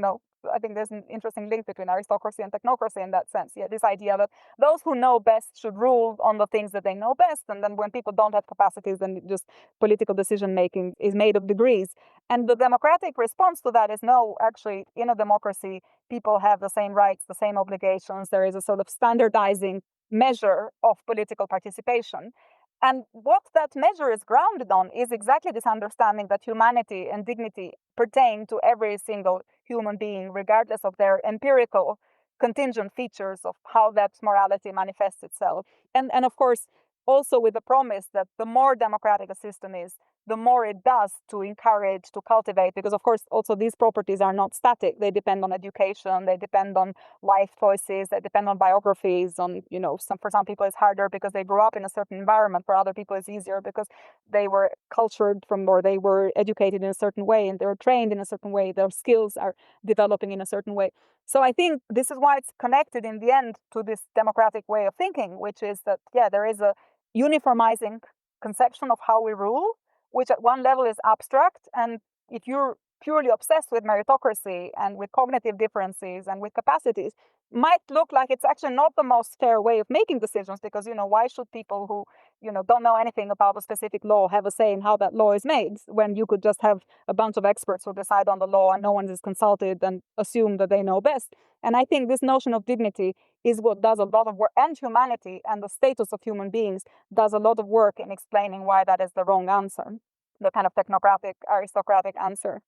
I think there's an interesting link between aristocracy and technocracy in that sense. Yeah, this idea that those who know best should rule on the things that they know best. And then when people don't have capacities, then just political decision making is made of degrees. And the democratic response to that is no, actually, in a democracy, people have the same rights, the same obligations. There is a sort of standardizing measure of political participation. And what that measure is grounded on is exactly this understanding that humanity and dignity pertain to every single human being, regardless of their empirical contingent features of how that morality manifests itself. And of course, also with the promise that the more democratic a system is, the more it does to encourage, to cultivate, because of course also these properties are not static. They depend on education, they depend on life choices, they depend on biographies, on, for some people it's harder because they grew up in a certain environment, for other people it's easier because they were cultured from, or they were educated in a certain way and they were trained in a certain way, their skills are developing in a certain way. So I think this is why it's connected in the end to this democratic way of thinking, which is that, yeah, there is a uniformizing conception of how we rule, which at one level is abstract. And if you're purely obsessed with meritocracy and with cognitive differences and with capacities, might look like it's actually not the most fair way of making decisions, because, why should people who, don't know anything about a specific law have a say in how that law is made, when you could just have a bunch of experts who decide on the law and no one is consulted and assume that they know best. And I think this notion of dignity is what does a lot of work, and humanity and the status of human beings does a lot of work in explaining why that is the wrong answer, the kind of technocratic, aristocratic answer.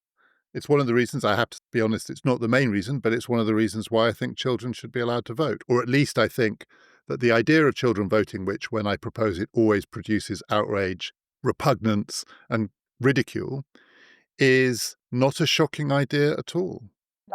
It's one of the reasons, I have to be honest, it's not the main reason, but it's one of the reasons why I think children should be allowed to vote. Or at least I think that the idea of children voting, which when I propose it always produces outrage, repugnance, and ridicule, is not a shocking idea at all.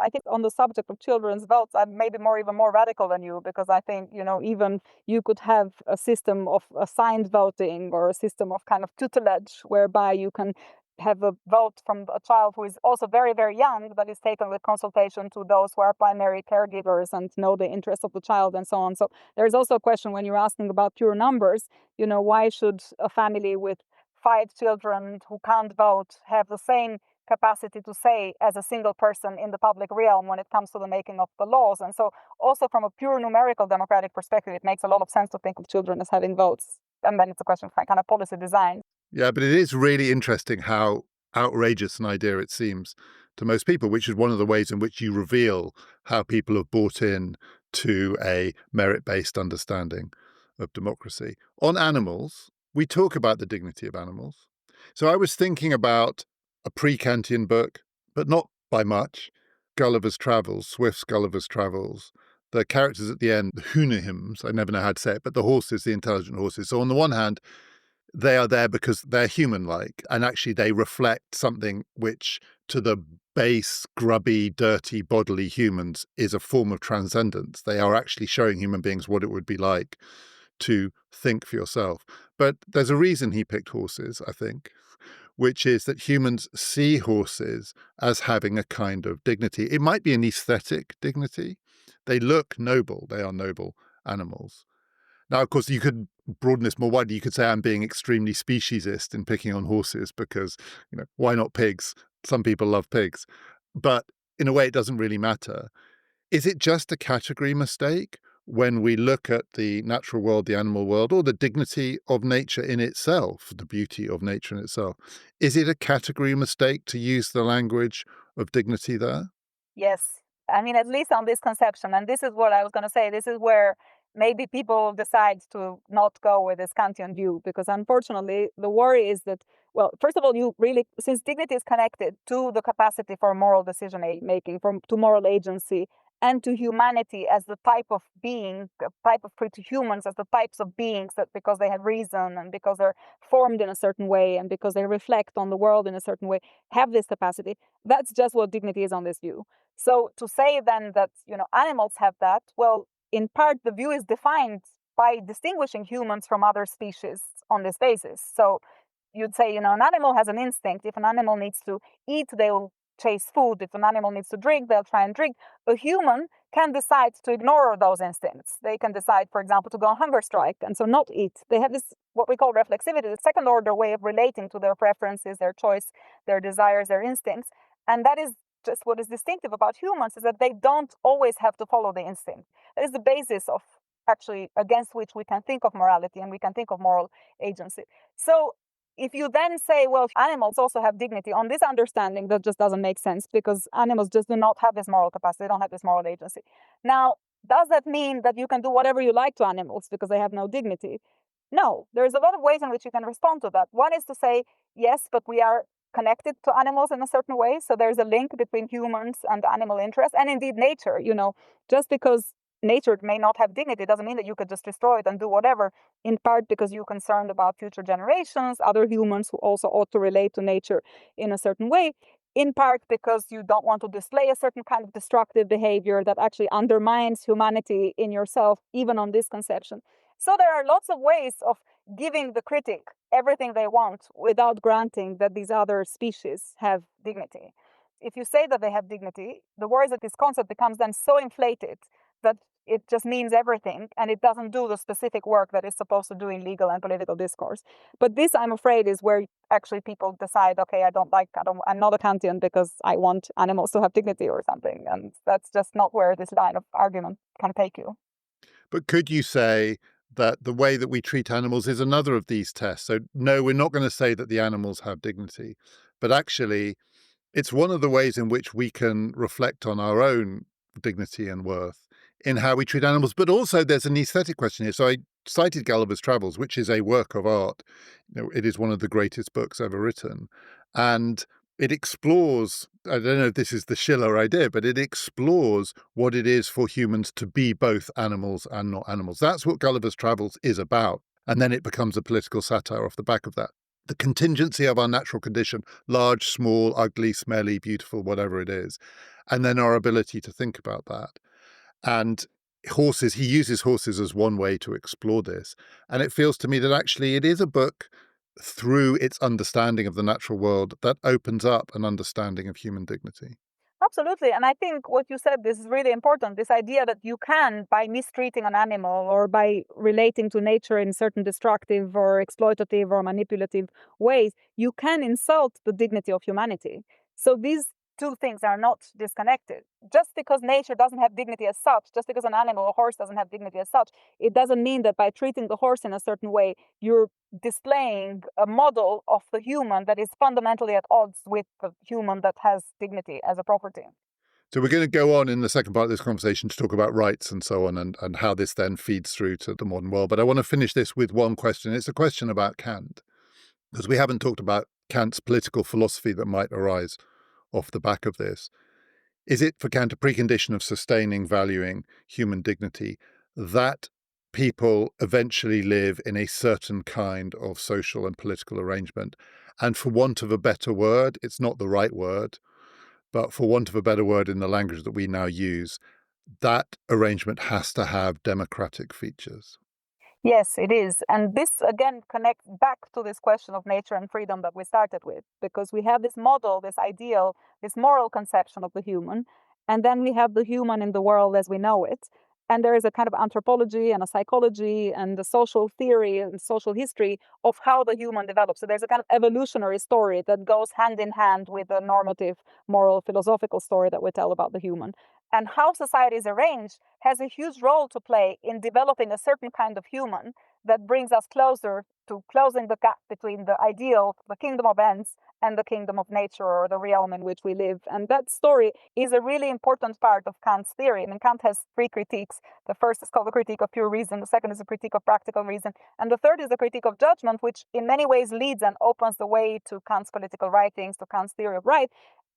I think on the subject of children's votes, I'm maybe even more radical than you, because I think, even you could have a system of assigned voting or a system of kind of tutelage whereby you can have a vote from a child who is also very, very young, but is taken with consultation to those who are primary caregivers and know the interests of the child and so on. So there's also a question when you're asking about pure numbers, why should a family with 5 children who can't vote have the same capacity to say as a single person in the public realm when it comes to the making of the laws? And so also from a pure numerical democratic perspective, it makes a lot of sense to think of children as having votes. And then it's a question of kind of policy design. Yeah, but it is really interesting how outrageous an idea it seems to most people, which is one of the ways in which you reveal how people have bought in to a merit-based understanding of democracy. On animals, we talk about the dignity of animals. So I was thinking about a pre-Kantian book, but not by much, Gulliver's Travels, Swift's Gulliver's Travels. The characters at the end, the Houyhnhnms, I never know how to say it, but the horses, the intelligent horses. So on the one hand, they are there because they're human-like, and actually they reflect something which to the base, grubby, dirty, bodily humans is a form of transcendence. They are actually showing human beings what it would be like to think for yourself. But there's a reason he picked horses, I think, which is that humans see horses as having a kind of dignity. It might be an aesthetic dignity. They look noble, they are noble animals. Now, of course, you could broaden this more widely. You could say I'm being extremely speciesist in picking on horses because, why not pigs? Some people love pigs. But in a way, it doesn't really matter. Is it just a category mistake when we look at the natural world, the animal world, or the dignity of nature in itself, the beauty of nature in itself? Is it a category mistake to use the language of dignity there? Yes. I mean, at least on this conception, and this is what I was going to say, this is where maybe people decide to not go with this Kantian view, because unfortunately, the worry is that, well, first of all, you really, since dignity is connected to the capacity for moral decision making, to moral agency, and to humanity as the type of being, the type of to humans as the types of beings that because they have reason and because they're formed in a certain way and because they reflect on the world in a certain way, have this capacity. That's just what dignity is on this view. So to say then that, animals have that, well, in part the view is defined by distinguishing humans from other species on this basis. So you'd say, an animal has an instinct. If an animal needs to eat, they'll chase food. If an animal needs to drink, they'll try and drink. A human can decide to ignore those instincts. They can decide, for example, to go on hunger strike and so not eat. They have this, what we call reflexivity, the second order way of relating to their preferences, their choice, their desires, their instincts. And that is just what is distinctive about humans, is that they don't always have to follow the instinct. That is the basis of actually against which we can think of morality and we can think of moral agency. So if you then say, well, animals also have dignity, on this understanding, that just doesn't make sense because animals just do not have this moral capacity, they don't have this moral agency. Now, does that mean that you can do whatever you like to animals because they have no dignity? No, there's a lot of ways in which you can respond to that. One is to say, yes, but we are connected to animals in a certain way. So there's a link between humans and animal interest and indeed nature. Just because nature may not have dignity doesn't mean that you could just destroy it and do whatever, in part because you're concerned about future generations, other humans who also ought to relate to nature in a certain way, in part because you don't want to display a certain kind of destructive behavior that actually undermines humanity in yourself, even on this conception. So there are lots of ways of giving the critic everything they want without granting that these other species have dignity. If you say that they have dignity, the worry is that this concept becomes then so inflated that it just means everything and it doesn't do the specific work that it's supposed to do in legal and political discourse. But this, I'm afraid, is where actually people decide, okay, I'm not a Kantian because I want animals to have dignity or something. And that's just not where this line of argument can take you. But could you say that the way that we treat animals is another of these tests? So, no, we're not going to say that the animals have dignity, but actually, it's one of the ways in which we can reflect on our own dignity and worth in how we treat animals. But also, there's an aesthetic question here. So, I cited Gulliver's Travels, which is a work of art. It is one of the greatest books ever written. And it explores, I don't know if this is the Schiller idea, but it explores what it is for humans to be both animals and not animals. That's what Gulliver's Travels is about. And then it becomes a political satire off the back of that. The contingency of our natural condition, large, small, ugly, smelly, beautiful, whatever it is, and then our ability to think about that. And horses, he uses horses as one way to explore this. And it feels to me that actually it is a book through its understanding of the natural world that opens up an understanding of human dignity. Absolutely. And I think what you said, this is really important. This idea that you can, by mistreating an animal or by relating to nature in certain destructive or exploitative or manipulative ways, you can insult the dignity of humanity. So these two things are not disconnected. Just because nature doesn't have dignity as such, just because an animal or horse doesn't have dignity as such, it doesn't mean that by treating the horse in a certain way, you're displaying a model of the human that is fundamentally at odds with the human that has dignity as a property. So we're going to go on in the second part of this conversation to talk about rights and so on and how this then feeds through to the modern world. But I want to finish this with one question. It's a question about Kant, because we haven't talked about Kant's political philosophy that might arise off the back of this. Is it for Kant a precondition of sustaining, valuing human dignity that people eventually live in a certain kind of social and political arrangement? And for want of a better word, it's not the right word, but for want of a better word in the language that we now use, that arrangement has to have democratic features. Yes, it is. And this again connects back to this question of nature and freedom that we started with, because we have this model, this ideal, this moral conception of the human, and then we have the human in the world as we know it. And there is a kind of anthropology and a psychology and a social theory and social history of how the human develops. So there's a kind of evolutionary story that goes hand in hand with the normative, moral, philosophical story that we tell about the human. And how society is arranged has a huge role to play in developing a certain kind of human that brings us closer to closing the gap between the ideal, the kingdom of ends, and the kingdom of nature or the realm in which we live. And that story is a really important part of Kant's theory. I mean, Kant has three critiques. The first is called the critique of pure reason, the second is a critique of practical reason, and the third is the critique of judgment, which in many ways leads and opens the way to Kant's political writings, to Kant's theory of right.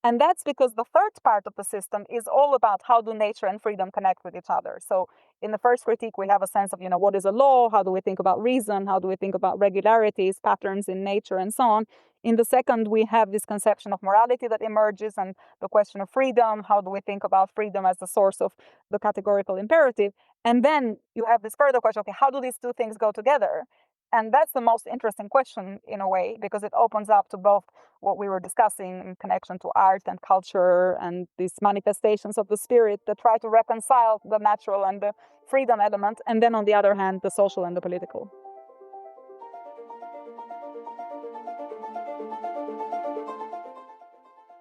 And that's because the third part of the system is all about how do nature and freedom connect with each other. So in the first critique, we have a sense of, what is a law? How do we think about reason? How do we think about regularities, patterns in nature, and so on? In the second, we have this conception of morality that emerges and the question of freedom. How do we think about freedom as the source of the categorical imperative? And then you have this further question, okay, how do these two things go together? And that's the most interesting question in a way, because it opens up to both what we were discussing in connection to art and culture and these manifestations of the spirit that try to reconcile the natural and the freedom element, and then on the other hand, the social and the political.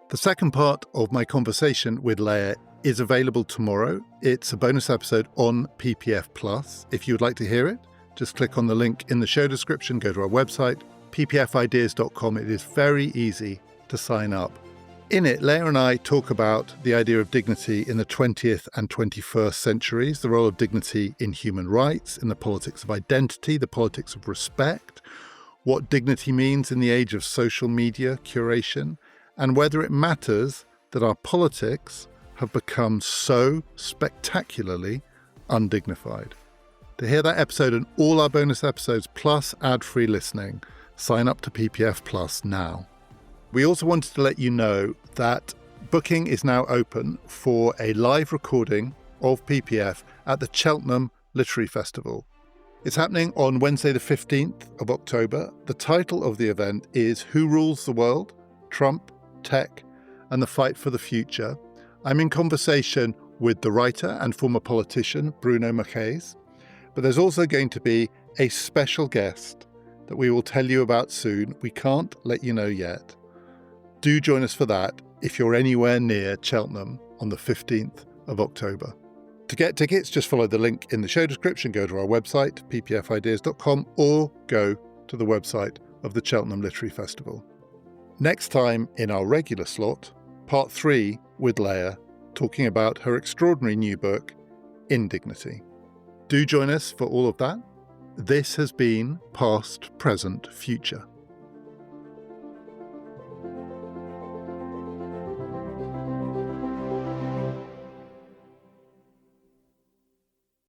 The second part of my conversation with Lea is available tomorrow. It's a bonus episode on PPF Plus. If you would like to hear it, just click on the link in the show description, go to our website, ppfideas.com. It is very easy to sign up. In it, Lea and I talk about the idea of dignity in the 20th and 21st centuries, the role of dignity in human rights, in the politics of identity, the politics of respect, what dignity means in the age of social media curation, and whether it matters that our politics have become so spectacularly undignified. To hear that episode and all our bonus episodes, plus ad-free listening, sign up to PPF Plus now. We also wanted to let you know that booking is now open for a live recording of PPF at the Cheltenham Literary Festival. It's happening on Wednesday the 15th of October. The title of the event is Who Rules the World? Trump, Tech, and the Fight for the Future. I'm in conversation with the writer and former politician Bruno Marques. But there's also going to be a special guest that we will tell you about soon. We can't let you know yet. Do join us for that if you're anywhere near Cheltenham on the 15th of October. To get tickets, just follow the link in the show description, go to our website, ppfideas.com, or go to the website of the Cheltenham Literary Festival. Next time in our regular slot, part 3 with Lea, talking about her extraordinary new book, Indignity. Do join us for all of that. This has been Past, Present, Future.